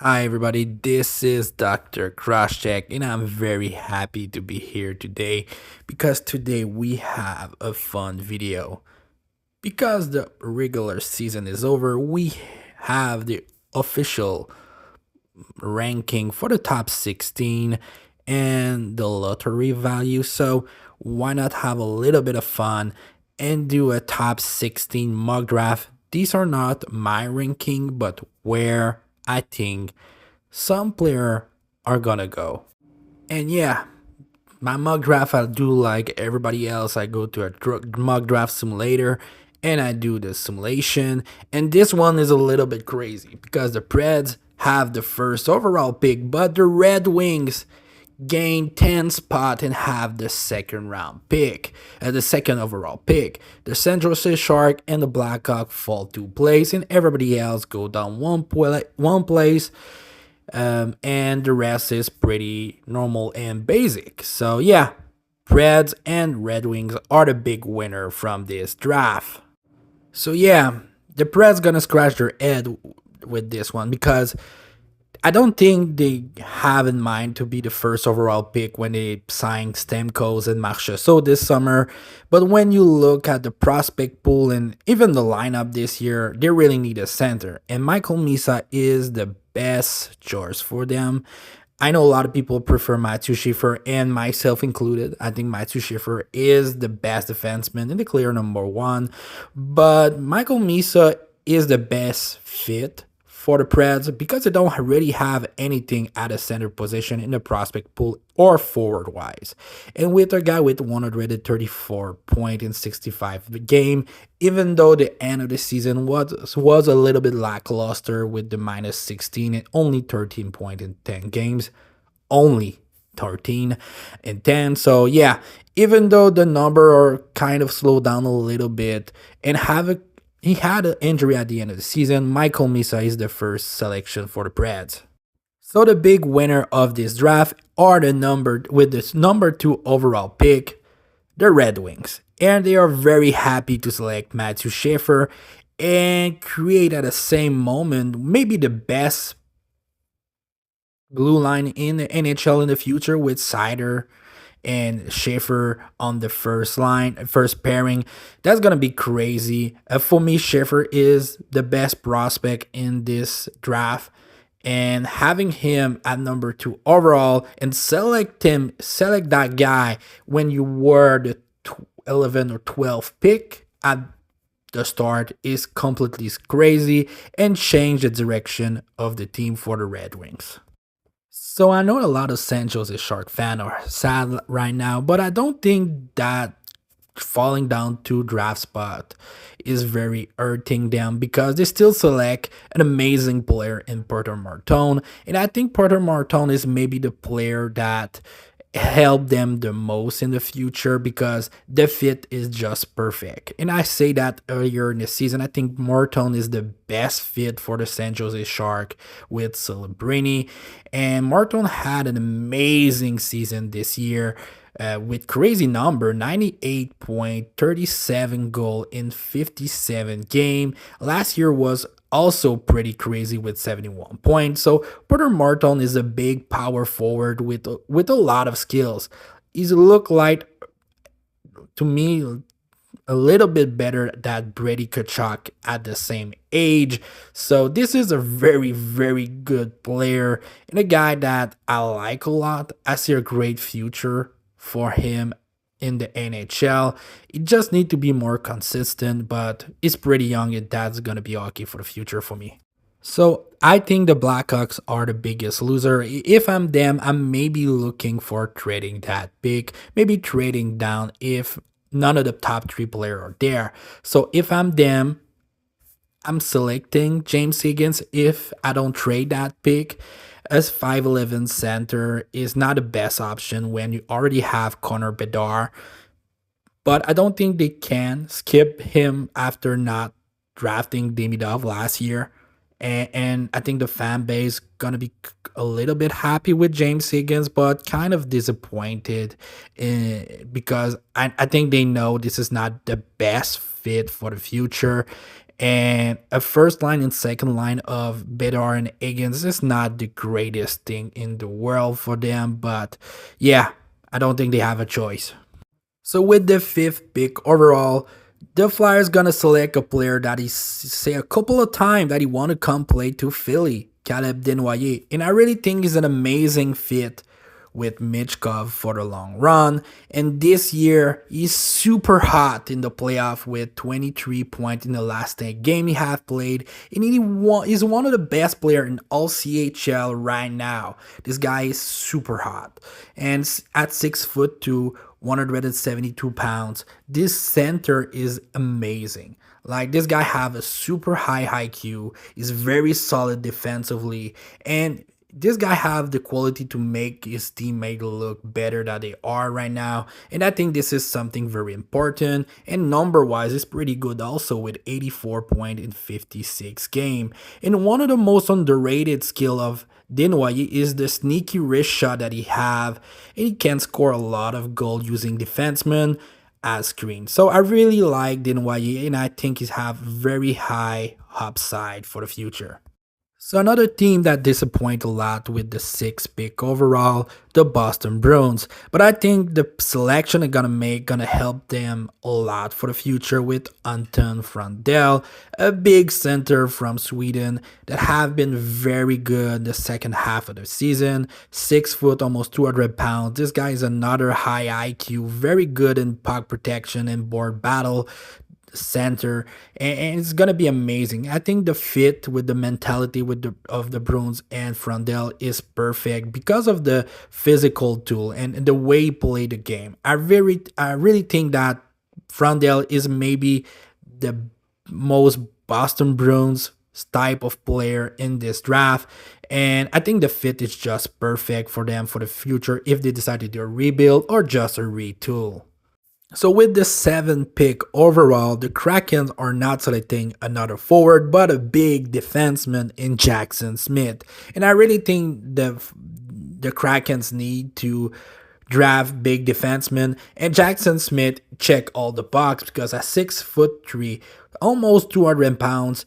Hi everybody, this is Dr. Crosscheck and I'm very happy to be here today because today we have a fun video. Because the regular season is over, we have the official ranking for the top 16 and the lottery value. So why not have a little bit of fun and do a top 16 mock draft? These are not my ranking, but where I think some player are gonna go. And yeah, my mock draft, I do like everybody else. I go to a mock draft simulator and I do the simulation. And this one is a little bit crazy because the Preds have the first overall pick, but the Red Wings gain 10 spot and have the second round pick, the second overall pick. The San Jose Shark and the Blackhawks fall 2 place, and everybody else go down one place. And the rest is pretty normal and basic. So yeah, Reds and Red Wings are the big winner from this draft. So yeah, the Preds gonna scratch their head with this one because I don't think they have in mind to be the first overall pick when they signed Stamkos and Marchessault this summer. But when you look at the prospect pool and even the lineup this year, they really need a center. And Michael Misa is the best choice for them. I know a lot of people prefer Matthew Schiffer and myself included. I think Matthew Schiffer is the best defenseman and the clear number one. But Michael Misa is the best fit for the Preds because they don't really have anything at a center position in the prospect pool or forward wise. And with a guy with 134 point in 65 game, even though the end of the season was a little bit lackluster with the minus 16 and only 13 point in 10 games, only 13 and 10. So yeah, even though the number are kind of slowed down a little bit and he had an injury at the end of the season, Michael Misa is the first selection for the Preds. So the big winner of this draft are with this number 2 overall pick, the Red Wings. And they are very happy to select Matthew Schiffer and create at the same moment maybe the best blue line in the NHL in the future with Sider and Schaefer on the first pairing. That's gonna be crazy. For me, Schaefer is the best prospect in this draft, and having him at number 2 overall and select that guy when you were the 11 or 12 pick at the start is completely crazy and change the direction of the team for the Red Wings. So I know a lot of San Jose Shark fan are sad right now, but I don't think that falling down 2 draft spot is very hurting them because they still select an amazing player in Porter Martone, and I think Porter Martone is maybe the player that help them the most in the future because the fit is just perfect. And I say that earlier in the season, I think Morton is the best fit for the San Jose Shark with Celebrini. And Morton had an amazing season this year. With crazy number 98 point 37 goal in 57 game. Last year was also pretty crazy with 71 points. So Porter Martin is a big power forward with a lot of skills. He's look like to me a little bit better than Brady Kachuk at the same age. So this is a very, very good player and a guy that I like a lot. I see a great future for him in the NHL. It just need to be more consistent, but he's pretty young and that's gonna be okay for the future for me. So I think the Blackhawks are the biggest loser. If I'm them, I'm maybe looking for trading that big, maybe trading down if none of the top 3 players are there. So if I'm them, I'm selecting James Higgins if I don't trade that pick, as 5'11 center is not the best option when you already have Connor Bedard. But I don't think they can skip him after not drafting Demidov last year. And I think the fan base gonna be a little bit happy with James Higgins, but kind of disappointed because I think they know this is not the best fit for the future. And a first line and second line of Bedard and Higgins is not the greatest thing in the world for them, but yeah, I don't think they have a choice. So with the fifth pick overall, the Flyers gonna select a player that he say a couple of times that he want to come play to Philly, Caleb Desnoyers, and I really think he's an amazing fit with Mitchkov for the long run. And this year, he's super hot in the playoff with 23 points in the last 10 game he have played. And he's one of the best players in all CHL right now. This guy is super hot. And at 6'2", 172 pounds, this center is amazing. Like, this guy have a super high IQ, is very solid defensively, and this guy have the quality to make his teammate look better than they are right now, and I think this is something very important. And number wise is pretty good also with 84 point in 56 game. And one of the most underrated skill of Desnoyers is the sneaky wrist shot that he have, and he can score a lot of goal using defensemen as screen. So I really like Desnoyers, and I think he have very high upside for the future. So another team that disappointed a lot with the sixth pick overall, the Boston Bruins. But I think the selection they're gonna help them a lot for the future with Anton Frandell, a big center from Sweden that have been very good the second half of the season. 6 foot, almost 200 pounds. This guy is another high IQ, very good in puck protection and board battle center, and it's gonna be amazing. I think the fit with the mentality with the Bruins and Frandell is perfect because of the physical tool and the way he played the game. I really think that Frandell is maybe the most Boston Bruins type of player in this draft, and I think the fit is just perfect for them for the future if they decide to do a rebuild or just a retool. So with the seventh pick overall, the Kraken are not selecting another forward, but a big defenseman in Jackson Smith. And I really think the Krakens need to draft big defensemen, and Jackson Smith check all the box because at 6'3", almost 200 pounds,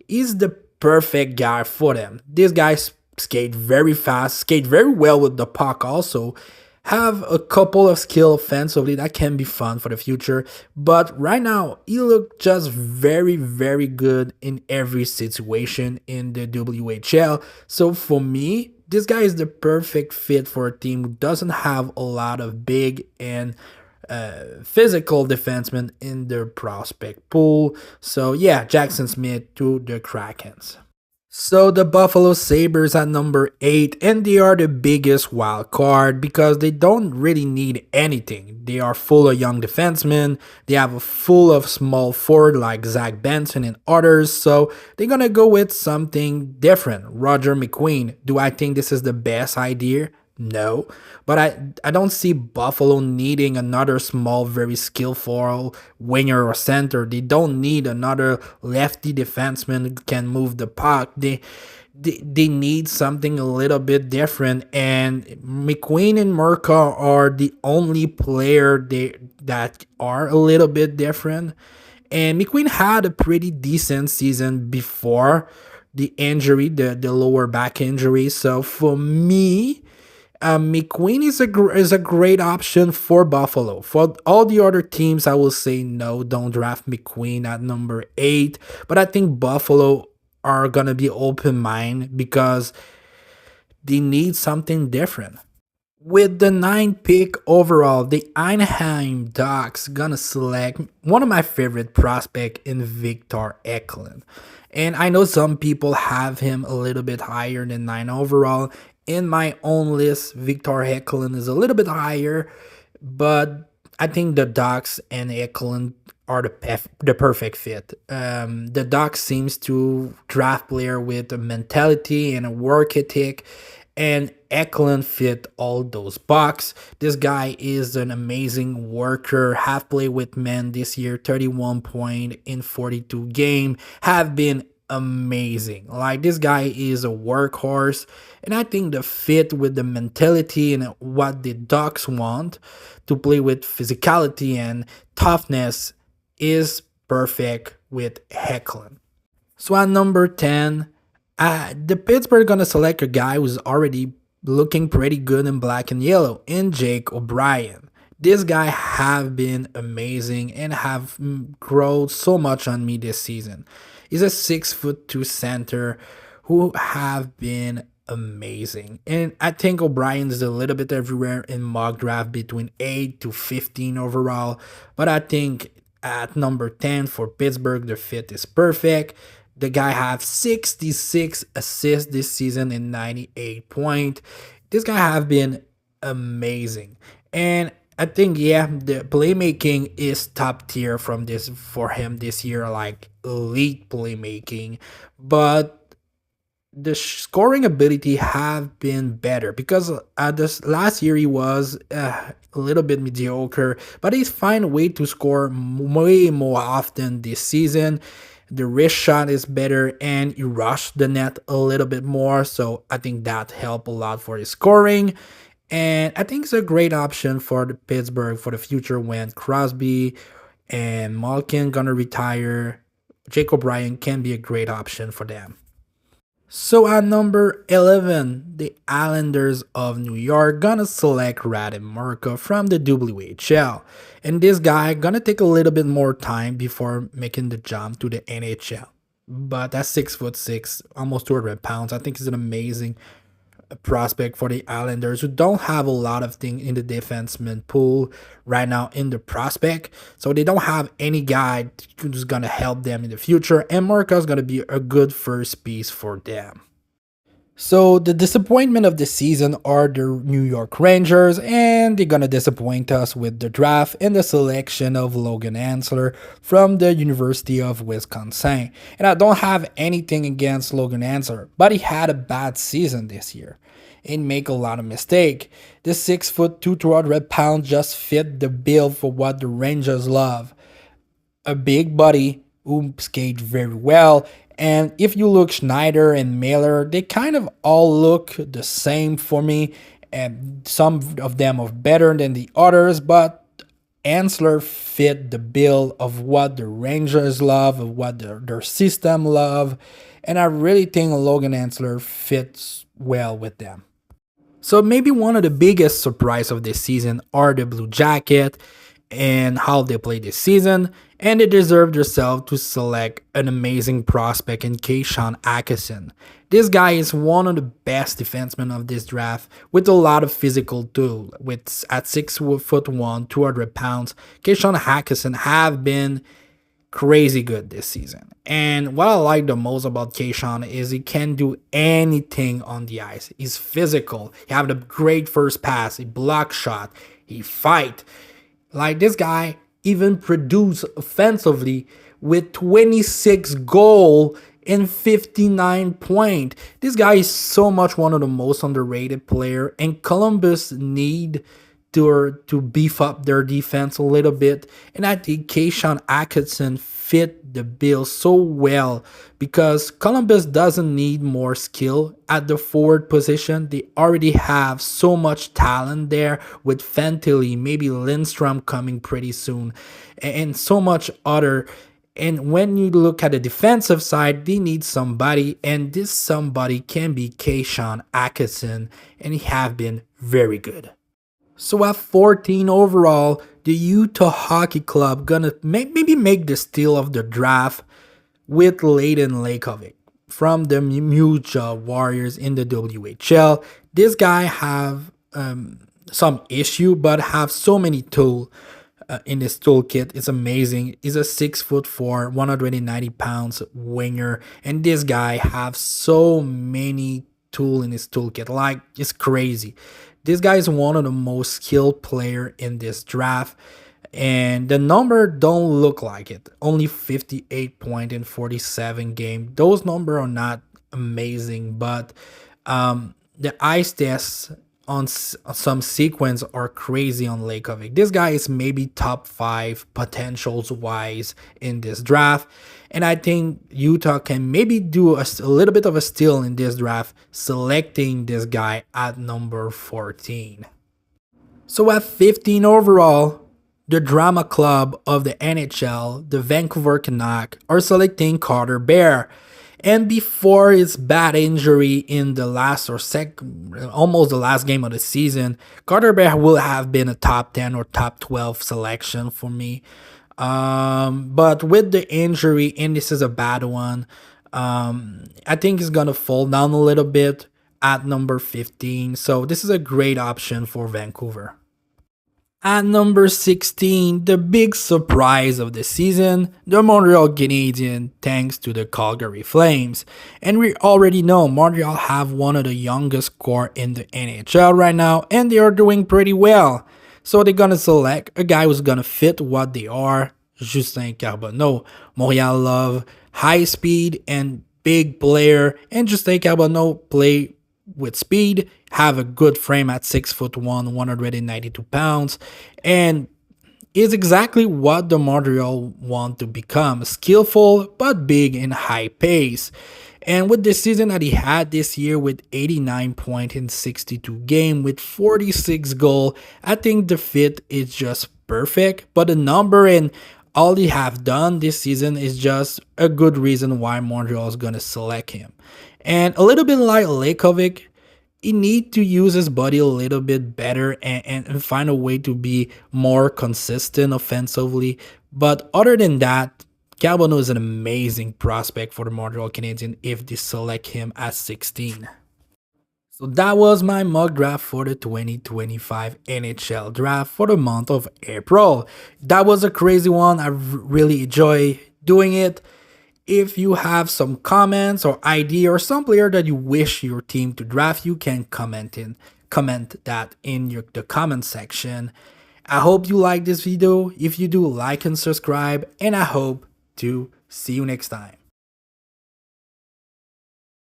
is the perfect guy for them. This guy skate very fast, skate very well with the puck also, have a couple of skill offensively that can be fun for the future, but right now he look just very, very good in every situation in the WHL. So for me, this guy is the perfect fit for a team who doesn't have a lot of big and physical defensemen in their prospect pool. So yeah, Jackson Smith to the Krakens. So the Buffalo Sabres at number 8, and they are the biggest wild card because they don't really need anything. They are full of young defensemen, they have a full of small forward like Zach Benson and others, so they're gonna go with something different. Roger McQueen. Do I think this is the best idea? No, but I don't see Buffalo needing another small, very skillful winger or center. They don't need another lefty defenseman who can move the puck. They need something a little bit different, and McQueen and Murka are the only player that are a little bit different. And McQueen had a pretty decent season before the injury, the lower back injury. So for me, McQueen is a great option for Buffalo. For all the other teams, I will say no, don't draft McQueen at number 8. But I think Buffalo are gonna be open minded because they need something different. With the 9th pick overall, the Anaheim Ducks gonna select one of my favorite prospect in Victor Eklund. And I know some people have him a little bit higher than 9 overall. In my own list, Victor Eklund is a little bit higher, but I think the Ducks and Eklund are the perfect fit. The Ducks seems to draft player with a mentality and a work ethic, and Eklund fit all those boxes. This guy is an amazing worker. Have played with men this year, 31 point in 42 game. Have been amazing. Like, this guy is a workhorse, and I think the fit with the mentality and what the Ducks want to play with physicality and toughness is perfect with Eklund. So at number 10, the Pittsburgh gonna select a guy who's already looking pretty good in black and yellow, in Jake O'Brien. This guy have been amazing and have grown so much on me this season. He's a 6'2" center who have been amazing. And I think O'Brien is a little bit everywhere in mock draft between 8 to 15 overall. But I think at number 10 for Pittsburgh, the fit is perfect. The guy have 66 assists this season and 98 point. This guy have been amazing. And I think the playmaking is top tier from this for him this year, like elite playmaking. But the scoring ability have been better because this last year he was a little bit mediocre, but he's find a way to score way more often this season. The wrist shot is better and he rushed the net a little bit more, so I think that helped a lot for his scoring. And I think it's a great option for the Pittsburgh for the future when Crosby and Malkin gonna retire. Jake O'Brien can be a great option for them. So at number 11, the Islanders of New York gonna select Radim Murka from the WHL. And this guy gonna take a little bit more time before making the jump to the NHL. But that's 6'6", almost 200 pounds. I think he's an amazing prospect for the Islanders, who don't have a lot of things in the defenseman pool right now in the prospect. So they don't have any guy who's going to help them in the future. And Marca is going to be a good first piece for them. So the disappointment of the season are the New York Rangers, and they're gonna disappoint us with the draft and the selection of Logan Hensler from the University of Wisconsin. And I don't have anything against Logan Hensler, but he had a bad season this year and make a lot of mistake. The 6'2", 200 pounds just fit the bill for what the Rangers love. A big body who skates very well. And if you look Schneider and Mailer, they kind of all look the same for me. And some of them are better than the others, but Ansler fit the bill of what the Rangers love, of what their system love. And I really think Logan Ansler fits well with them. So maybe one of the biggest surprise of this season are the Blue Jacket and how they play this season, and they deserve themselves to select an amazing prospect in Keyshawn Atkinson. This guy is one of the best defensemen of this draft with a lot of physical too. With at 6'1", 200 pounds, Keyshawn Atkinson have been crazy good this season. And what I like the most about Keyshawn is he can do anything on the ice. He's physical. He have the great first pass. He block shot. He fight. Like this guy even produced offensively with 26 goal and 59 point. This guy is so much one of the most underrated player, and Columbus need to beef up their defense a little bit. And I think Keyshawn Atkinson fit the bill so well because Columbus doesn't need more skill at the forward position. They already have so much talent there with Fantilli, maybe Lindstrom coming pretty soon, and so much other. And when you look at the defensive side, they need somebody, and this somebody can be Keyshawn Atkinson, and he have been very good. So at 14 overall, the Utah Hockey Club gonna maybe make the steal of the draft with Layden Lakovic from the Muja Warriors in the WHL. This guy have some issue, but have so many tools in his toolkit. It's amazing. He's a 6'4", 190 pounds winger, and this guy have so many tools in his toolkit. Like, it's crazy. This guy is one of the most skilled player in this draft, and the number don't look like it. Only 58 point in 47 game. Those numbers are not amazing, but the ice tests on some sequence are crazy on Lakovic. This guy is maybe top 5 potentials wise in this draft. And I think Utah can maybe do a little bit of a steal in this draft, selecting this guy at number 14. So at 15 overall, the drama club of the NHL, the Vancouver Canucks, are selecting Carter Bear. And before his bad injury in the last or almost the last game of the season, Carter Bear will have been a top 10 or top 12 selection for me. But with the injury, and this is a bad one, I think he's gonna fall down a little bit at number 15. So this is a great option for Vancouver. At number 16, the big surprise of the season, the Montreal Canadiens, thanks to the Calgary Flames. And we already know Montreal have one of the youngest core in the NHL right now, and they are doing pretty well. So they're gonna select a guy who's gonna fit what they are, Justin Carbonneau. Montreal love high speed and big player, and Justin Carbonneau play with speed, have a good frame at 6'1", 192 pounds, and is exactly what the Montreal want to become: skillful but big and high pace. And with the season that he had this year with 89 points in 62 games with 46 goals, I think the fit is just perfect. But the number and all he have done this season is just a good reason why Montreal is going to select him. And a little bit like Lekovic, he need to use his body a little bit better and find a way to be more consistent offensively. But other than that, Carbonneau is an amazing prospect for the Montreal Canadiens if they select him at 16. So that was my mock draft for the 2025 NHL draft for the month of April. That was a crazy one. I really enjoy doing it. If you have some comments or idea or some player that you wish your team to draft, you can comment that in the comment section. I hope you like this video. If you do, like and subscribe, and I hope to see you next time.